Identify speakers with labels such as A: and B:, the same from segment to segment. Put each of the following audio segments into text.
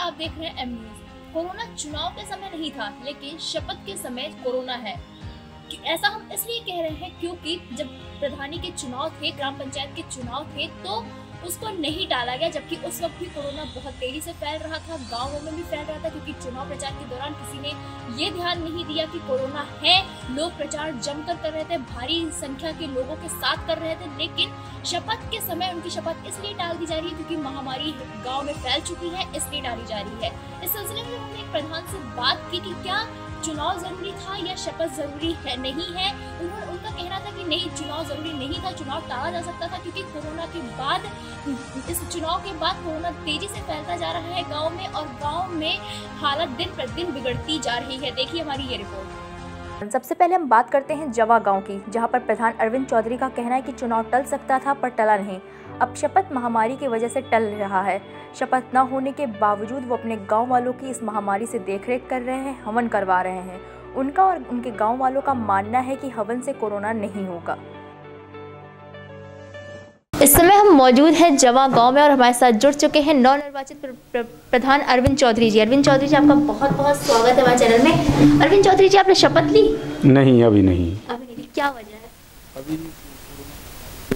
A: आप देख रहे हैं एम न्यूज़। कोरोना चुनाव के समय नहीं था, लेकिन शपथ के समय कोरोना है। ऐसा हम इसलिए कह रहे हैं क्योंकि जब प्रधानी के चुनाव थे, ग्राम पंचायत के चुनाव थे, तो उसको नहीं टाला गया, जबकि उस वक्त भी कोरोना बहुत तेजी से फैल रहा था, गांवों में भी फैल रहा था, क्योंकि चुनाव प्रचार के दौरान किसी ने ये ध्यान नहीं दिया कि कोरोना है। लोग प्रचार जमकर कर रहे थे, भारी संख्या के लोगों के साथ कर रहे थे, लेकिन शपथ के समय उनकी शपथ इसलिए टाल दी जा रही है क्योंकि महामारी गाँव में फैल चुकी है, इसलिए टाली जा रही है। इस सिलसिले में हमने एक प्रधान से बात की कि क्या चुनाव जरूरी था या शपथ जरूरी है नहीं है। उनका कहना था कि नहीं, चुनाव जरूरी नहीं था, चुनाव टाला जा सकता था, क्योंकि कोरोना के बाद, इस चुनाव के बाद कोरोना तेजी से फैलता जा रहा है गांव में, और गांव में हालत दिन प्रतिदिन बिगड़ती जा रही है। देखिए हमारी ये रिपोर्ट।
B: सबसे पहले हम बात करते हैं जवा गांव की, जहां पर प्रधान अरविंद चौधरी का कहना है कि चुनाव टल सकता था पर टला नहीं। अब शपथ महामारी की वजह से टल रहा है। शपथ न होने के बावजूद वो अपने गांव वालों की इस महामारी से देखरेख कर रहे हैं, हवन करवा रहे हैं। उनका और उनके गांव वालों का मानना है कि हवन से कोरोना नहीं होगा। इस समय हम मौजूद हैं जवा गांव में और हमारे साथ जुड़ चुके हैं नवनिर्वाचित प्रधान अरविंद चौधरी जी। अरविंद चौधरी जी, आपका बहुत बहुत स्वागत है हमारे चैनल में। अरविंद चौधरी जी, आपने शपथ ली?
C: नहीं, अभी नहीं।
B: क्या वजह है?
C: अभी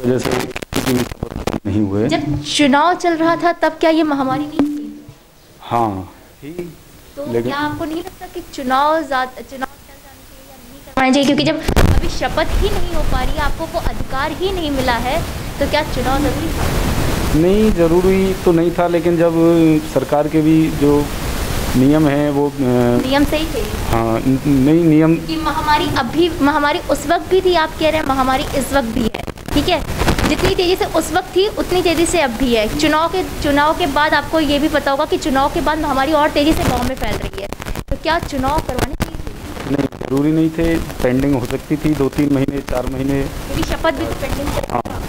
C: वजह से नहीं हुए।
B: जब चुनाव चल रहा था तब क्या ये महामारी नहीं थी?
C: हाँ,
B: तो क्या आपको नहीं लगता कि चुनाव चल जाने चाहिए या नहीं करवाना चाहिए? क्योंकि जब अभी शपथ ही नहीं हो पा रही है, आपको वो अधिकार ही नहीं मिला है, तो क्या चुनाव जरूरी था?
C: नहीं, जरूरी तो नहीं था, लेकिन जब सरकार के भी जो नियम है वो
B: नियम सही थे।
C: हाँ, नहीं नियम
B: कि महामारी उस वक्त भी थी, आप कह रहे हैं महामारी इस वक्त भी है, ठीक है। जितनी तेज़ी से उस वक्त थी उतनी तेज़ी से अब भी है। चुनाव के बाद आपको ये भी पता होगा कि चुनाव के बाद महामारी और तेज़ी से गांव में फैल रही है, तो क्या चुनाव करवाने चाहिए थे?
C: नहीं, जरूरी नहीं थे, पेंडिंग हो सकती थी 2-3 महीने, 4 महीने।
B: क्योंकि शपथ भी तो पेंडिंग चल रहा था।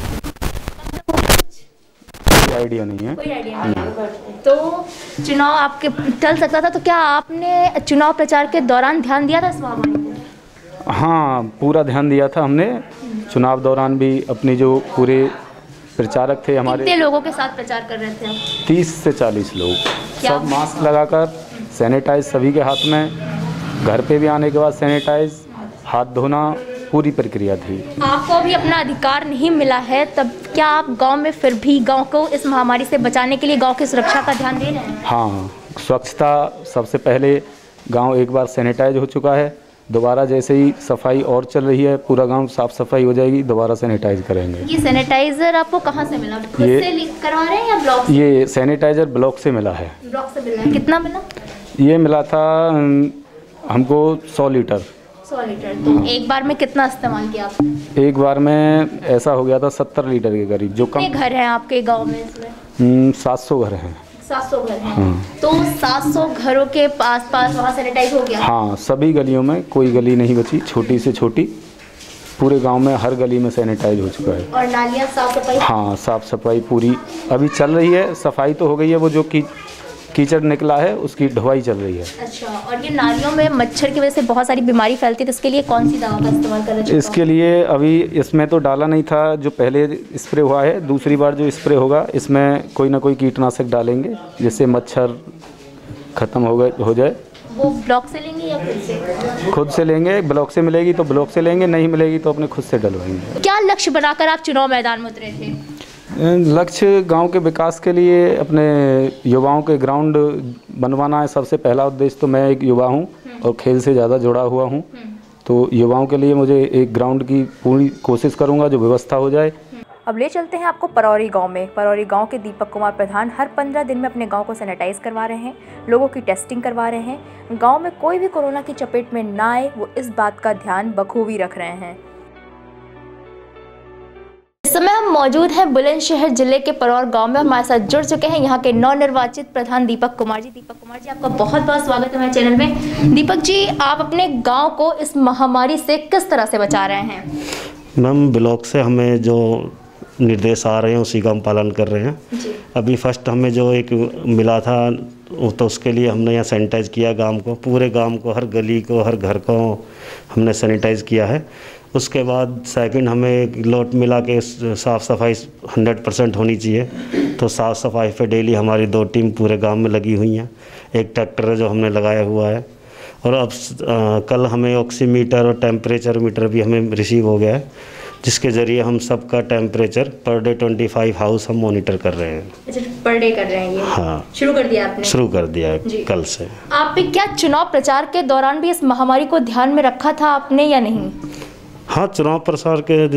C: कोई आइडिया नहीं है।
B: कोई आइडिया नहीं। तो चुनाव आपके टल सकता था, तो क्या आपने चुनाव प्रचार के दौरान ध्यान दिया था इस महामारी को?
C: हाँ, पूरा ध्यान दिया था हमने। चुनाव दौरान भी अपने जो पूरे प्रचारक थे हमारे,
B: कितने लोगों के साथ प्रचार कर रहे थे आप?
C: 30 से 40 लोग, सब मास्क लगाकर, सैनिटाइज सभी के हाथ में, घर पे भी आने के बाद सैनिटाइज, हाथ धोना, पूरी प्रक्रिया थी।
B: आपको अभी अपना अधिकार नहीं मिला है, तब क्या आप गांव में फिर भी गांव को इस महामारी से बचाने के लिए गांव की सुरक्षा का ध्यान दे रहे हैं?
C: हाँ, स्वच्छता सबसे पहले। गांव एक बार सैनिटाइज हो चुका है, दोबारा जैसे ही सफाई और चल रही है, पूरा गांव साफ सफाई हो जाएगी, दोबारा सैनिटाइज करेंगे।
B: ये सैनिटाइजर आपको कहाँ से मिला? खुद से करवा रहे हैं या ब्लॉक से?
C: ये सैनिटाइजर ब्लॉक से मिला है।
B: ब्लॉक से मिला है। कितना मिला?
C: ये मिला था हमको 100 लीटर।
B: 100 लीटर। तो एक बार में कितना इस्तेमाल किया आपने?
C: एक बार में ऐसा हो गया था 70 लीटर के करीब। जो कम
B: घर हैं आपके गाँव में? इसमें
C: 700 घर हैं।
B: 700 घर हैं। तो 700 घरों के आसपास वहाँ सैनिटाइज हो गया?
C: हाँ, सभी गलियों में, कोई गली नहीं बची, छोटी से छोटी, पूरे गांव में हर गली में सैनिटाइज हो चुका है।
B: और नालियाँ साफ सफाई?
C: हाँ, साफ सफाई पूरी अभी चल रही है। सफाई तो हो गई है, वो जो कीचड़ निकला है उसकी ढुआई चल रही है।
B: अच्छा, और ये नालियों में मच्छर की वजह से बहुत सारी बीमारी फैलती है, तो इसके लिए कौन सी दवा का इस्तेमाल कर रहे हैं?
C: इसके लिए अभी इसमें तो डाला नहीं था, जो पहले स्प्रे हुआ है, दूसरी बार जो स्प्रे होगा इसमें कोई ना कोई कीटनाशक डालेंगे जिससे मच्छर खत्म हो जाए।
B: वो ब्लॉक से लेंगे या खुद से?
C: खुद से लेंगे। ब्लॉक से मिलेगी तो ब्लॉक से लेंगे, नहीं मिलेगी तो अपने खुद से डलवाएंगे।
B: क्या लक्ष्य बनाकर आप चुनाव मैदान में उतरे थे?
C: लक्ष्य गांव के विकास के लिए अपने युवाओं के ग्राउंड बनवाना है सबसे पहला उद्देश्य। तो मैं एक युवा हूं और खेल से ज़्यादा जुड़ा हुआ हूं, तो युवाओं के लिए मुझे एक ग्राउंड की पूरी कोशिश करूंगा, जो व्यवस्था हो जाए।
B: अब ले चलते हैं आपको परौरी गांव में। परौरी गांव के दीपक कुमार प्रधान हर 15 दिन में अपने गांव को सैनिटाइज करवा रहे हैं, लोगों की टेस्टिंग करवा रहे हैं। गांव में कोई भी कोरोना की चपेट में ना आए, वो इस बात का ध्यान बखूबी रख रहे हैं। इस समय हम मौजूद हैं बुलंदशहर जिले के परौर गांव में। हमारे साथ जुड़ चुके हैं यहाँ के नवनिर्वाचित प्रधान दीपक कुमार जी। दीपक कुमार जी, आपका बहुत बहुत स्वागत है हमारे चैनल में। दीपक जी, आप अपने गांव को इस महामारी से किस तरह से बचा रहे हैं?
D: मैम, ब्लॉक से हमें जो निर्देश आ रहे हैं उसी का हम पालन कर रहे हैं जी। अभी फर्स्ट हमें जो एक मिला था तो उसके लिए हमने यहाँ सैनिटाइज़ किया गांव को, पूरे गांव को, हर गली को, हर घर को हमने सैनिटाइज़ किया है। उसके बाद सेकंड हमें एक लॉट मिला के साफ़ सफाई 100% होनी चाहिए, तो साफ़ सफाई पे डेली हमारी 2 टीम पूरे गांव में लगी हुई हैं। एक ट्रैक्टर है जो हमने लगाया हुआ है, और अब कल हमें ऑक्सीमीटर और टेम्परेचर मीटर भी हमें रिसीव हो गया है, जिसके ज़रिए हम सबका टेम्परेचर पर डे 25 हाउस हम मॉनिटर कर रहे हैं।
B: अच्छा, पर डे कर रहे हैं ये? हाँ, शुरू कर दिया आपने? शुरू
D: कर दिया है कल से।
B: आप क्या चुनाव प्रचार के दौरान भी इस महामारी को ध्यान में रखा था आपने या नहीं?
D: हाँ, चुनाव प्रचार के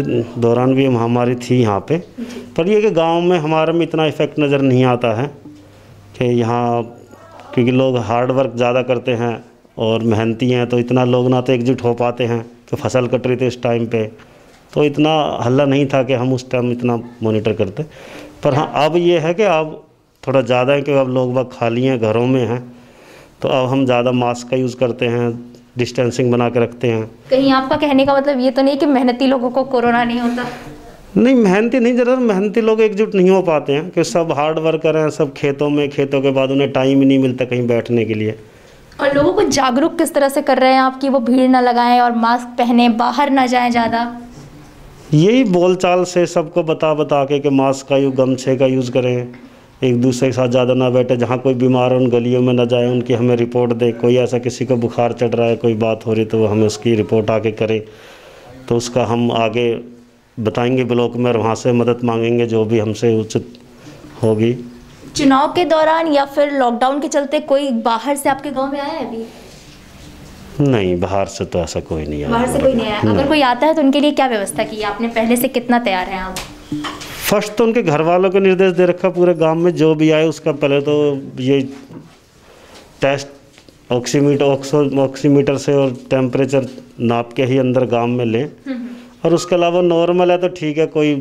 D: दौरान भी महामारी थी यहाँ पे, पर ये कि गांव में हमारे में इतना इफ़ेक्ट नज़र नहीं आता है कि यहाँ, क्योंकि लोग हार्ड वर्क ज़्यादा करते हैं और मेहनती हैं, तो इतना लोग ना तो एकजुट हो पाते हैं कि फसल कट रही थी इस टाइम पे, तो इतना हल्ला नहीं था कि हम उस टाइम इतना मॉनिटर करते। पर हाँ, अब ये है कि अब थोड़ा ज़्यादा है कि अब लोग बाग खाली हैं, घरों में हैं, तो अब हम ज़्यादा मास्क का यूज़ करते हैं, डिस्टेंसिंग बना के रखते हैं।
B: कहीं आपका कहने का मतलब ये तो नहीं कि मेहनती लोगों को कोरोना नहीं होता?
D: नहीं, मेहनती नहीं, ज़रा मेहनती लोग एकजुट नहीं हो पाते हैं कि सब हार्ड वर्कर हैं, सब खेतों में, खेतों के बाद उन्हें टाइम ही नहीं मिलता कहीं बैठने के लिए।
B: और लोगों को जागरूक किस तरह से कर रहे हैं आप कि वो भीड़ ना लगाएं और मास्क पहने, बाहर ना जाएं ज़्यादा?
D: यही बोलचाल से सबको बता के कि मास्क का यूज़, गमछे का यूज़ करें, एक दूसरे के साथ ज़्यादा ना बैठे, जहाँ कोई बीमार है उन गलियों में ना जाए, उनकी हमें रिपोर्ट दे। कोई ऐसा किसी को बुखार चढ़ रहा है, कोई बात हो रही, तो हमें उसकी रिपोर्ट आके करें, तो उसका हम आगे बताएंगे ब्लॉक में, और वहाँ से मदद मांगेंगे जो भी हमसे उचित होगी।
B: चुनाव के दौरान या फिर लॉकडाउन के चलते कोई बाहर से आपके गांव में आया है अभी?
D: नहीं, बाहर से तो ऐसा कोई नहीं आया।
B: बाहर से कोई नहीं आया? अगर कोई आता है तो उनके लिए क्या व्यवस्था की आपने पहले से? कितना तैयार हैं आप?
D: फर्स्ट तो उनके घर वालों को निर्देश दे रखा पूरे गांव में, जो भी आए उसका पहले तो ये टेस्ट ऑक्सीमीटर से और टेम्परेचर नाप के ही अंदर गांव में लें। और उसके अलावा नॉर्मल है तो ठीक है, कोई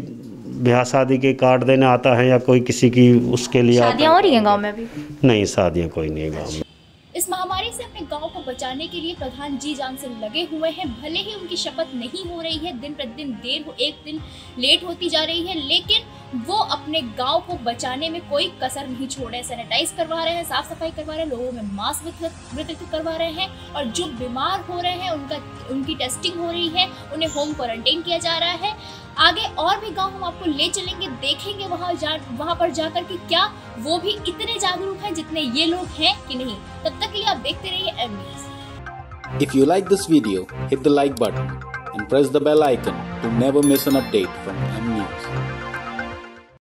D: ब्याह शादी के कार्ड देने आता है या कोई किसी की उसके लिए।
B: शादियाँ हो रही हैं गांव में अभी?
D: नहीं, शादियाँ कोई नहीं है गांव में।
A: इस महामारी से अपने गांव को बचाने के लिए प्रधान जी जान से लगे हुए हैं। भले ही उनकी शपथ नहीं हो रही है, दिन प्रतिदिन एक दिन लेट होती जा रही है, लेकिन वो अपने गांव को बचाने में कोई कसर नहीं छोड़े। सैनिटाइज करवा रहे हैं, साफ सफाई करवा रहे हैं, लोगों में मास्क वितरित करवा रहे हैं, और जो बीमार हो रहे हैं उनकी टेस्टिंग हो रही है, उन्हें होम क्वारंटाइन किया जा रहा है। आगे और भी गांव हम आपको ले चलेंगे, देखेंगे वहां पर जाकर कि क्या वो भी इतने जागरूक हैं जितने ये लोग हैं कि नहीं। तब तक के लिए आप देखते रहिए M news.
E: If you like this video, hit the like button and press the bell icon to never miss an update from M News.